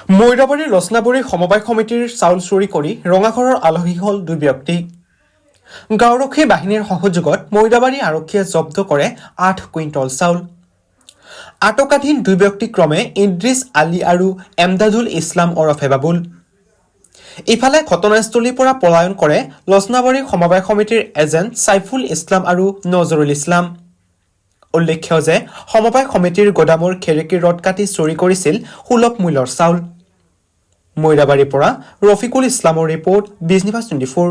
মৈৰাবাৰীৰ ৰচনাবৰী সমবায় সমিতিৰ চাউল চুৰি কৰি ৰঙাঘৰৰ আলহী হ'ল 2 ব্যক্তি। গাঁওৰক্ষী বাহিনীৰ সহযোগত মৈৰাবাৰী আৰক্ষীয়ে জব্দ কৰে 8 কুইণ্টল চাউল। আটকাধীন 2 ব্যক্তি ক্ৰমে ইদ্ৰিছ আলী আৰু এমদাদুল ইছলাম ওৰফে বাবুল। ইফালে ঘটনাস্থলীৰ পৰা পলায়ন কৰে ৰচনাবৰী সমবায় সমিতিৰ এজেণ্ট ছাইফুল ইছলাম আৰু নজৰুল ইছলাম। উল্লেখ্য যে সমবায় সমিতিৰ গোদামৰ খেৰিকী ৰড কাটি চুৰি কৰিছিল সুলভ মূল্যৰ চাউল। মৈৰাবাৰীৰ পৰা ৰফিকুল ইছলামৰ ৰিপৰ্ট, বিজ নিউজ 24।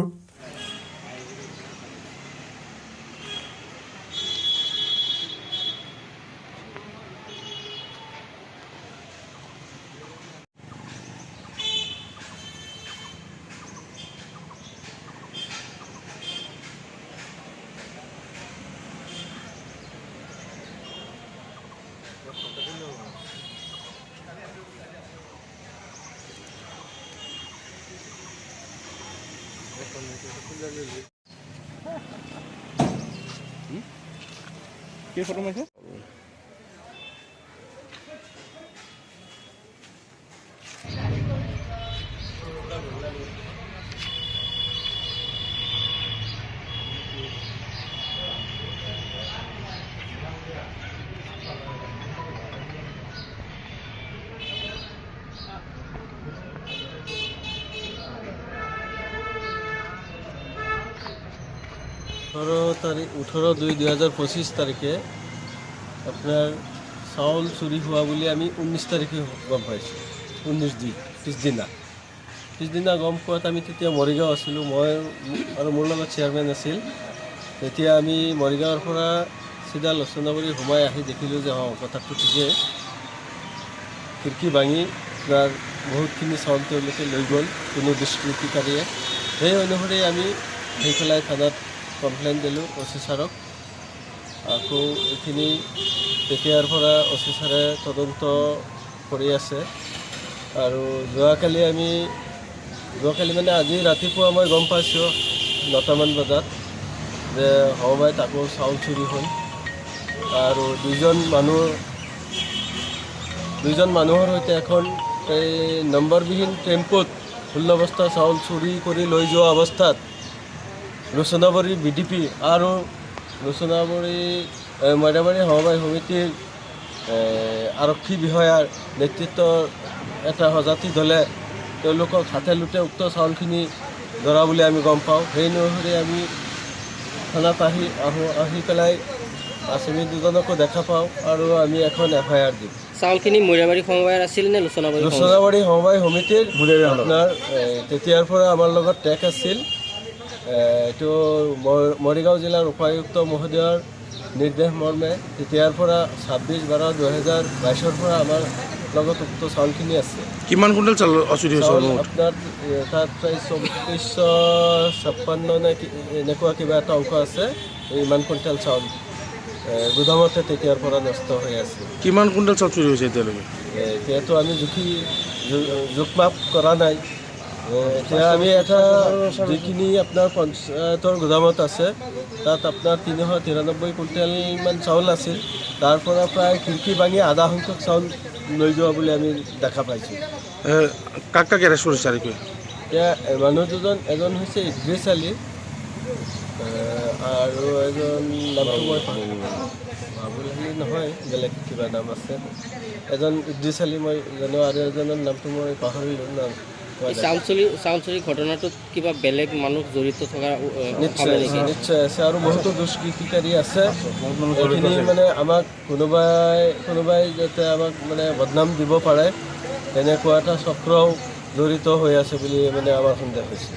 কি ফটো মাৰিছে? তাৰিখ 18/2/2025 তাৰিখে আপনাৰ চাউল চুৰি হোৱা বুলি আমি 19 তাৰিখে গম পাইছোঁ। 19 পিছদিনা গম পোৱাত আমি তেতিয়া মৰিগাঁও আছিলোঁ। মই আৰু মোৰ লগত চেয়াৰমেন আছিল। তেতিয়া আমি মৰিগাঁৱৰ পৰা চিধা লচনাবাৰী সোমাই আহি দেখিলোঁ যে কথাটো ঠিকেই, খিৰিকী ভাঙি আপোনাৰ বহুতখিনি চাউল তেওঁলোকে লৈ গ'ল কোনো দুষ্কৃতিকাৰীয়ে। সেই অনুসৰি আমি সেইফালে থানাত কমপ্লেইন দিলোঁ অচি ছাৰক। আকৌ এইখিনি তেতিয়াৰ পৰা অচি ছাৰে তদন্ত কৰি আছে। আৰু যোৱাকালি মানে আজি ৰাতিপুৱা মই গম পাইছোঁ 9টামান বজাত যে সমবায়ত আকৌ চাউল চুৰি হ'ল। আৰু দুজন মানুহৰ সৈতে এখন এই নম্বৰবিহীন টেম্পুত 16 বস্তা চাউল চুৰি কৰি লৈ যোৱা অৱস্থাত ৰচনাবাৰী BDP আৰু ৰচনাবাৰী মৈৰাবাৰী সমবায় সমিতিৰ আৰক্ষী বিষয়াৰ নেতৃত্বৰ এটা সজাতি দলে তেওঁলোকক হাতে লোটে উক্ত চাউলখিনি ধৰা বুলি আমি গম পাওঁ। সেই অনুসৰি আমি থানাত আহি পেলাই আসামী দুজনকো দেখা পাওঁ আৰু আমি এখন FIR দিম। চাউলখিনি মৈৰাবাৰী সমবায়ৰ আছিল নে ৰচনাবাৰী সমবায় সমিতিৰ? আপোনাৰ তেতিয়াৰ পৰা আমাৰ লগত টেক আছিল। এইটো মৰিগাঁও জিলাৰ উপায়ুক্ত মহোদয়ৰ নিৰ্দেশ মৰ্মে তেতিয়াৰ পৰা 26/12/2022 পৰা আমাৰ লগত উক্ত চাউলখিনি আছে। কিমান কুইণ্টেল চাউল চুৰি হৈছে? আপোনাৰ তাত প্ৰায় 2456 নে এনেকুৱা কিবা এটা অংক আছে। ইমান কুইণ্টেল চাউল গুদামতে তেতিয়াৰ পৰা নষ্ট হৈ আছে। কিমান কুইণ্টেল চাউল চুৰি হৈছে এতিয়ালৈকে? এতিয়াতো আমি জোখ মাপ কৰা নাই। এতিয়া আমি এটা যিখিনি আপোনাৰ পঞ্চায়তৰ গুদামত আছে তাত আপোনাৰ 393 কুইণ্টেলমান চাউল আছিল। তাৰ পৰা প্ৰায় খিৰিকী ভাঙি আধা সংখ্যক চাউল লৈ যোৱা বুলি আমি দেখা পাইছোঁ। কাক এৰেষ্ট কৰিছে? এতিয়া মানুহ দুজন, এজন হৈছে ইদ্ৰিছ আলী আৰু এজন নামটো মই বাবুল আলী নহয়, বেলেগ কিবা নাম আছে। এজন ইদ্ৰিছ আলী মই জানো আৰু এজনৰ নামটো মই পাহৰিলোঁ। চাউল চুৰি ঘটনাটোত কিবা বেলেগ মানুহ জড়িত থকা নিশ্চয় আছে আৰু বহুতো দুষ্কৃতিকাৰী আছে। এইখিনি মানে আমাক কোনোবাই যাতে আমাক মানে বদনাম দিব পাৰে তেনেকুৱা এটা চক্ৰও জড়িত হৈ আছে বুলি মানে আমাৰ সন্দেহ হৈছে।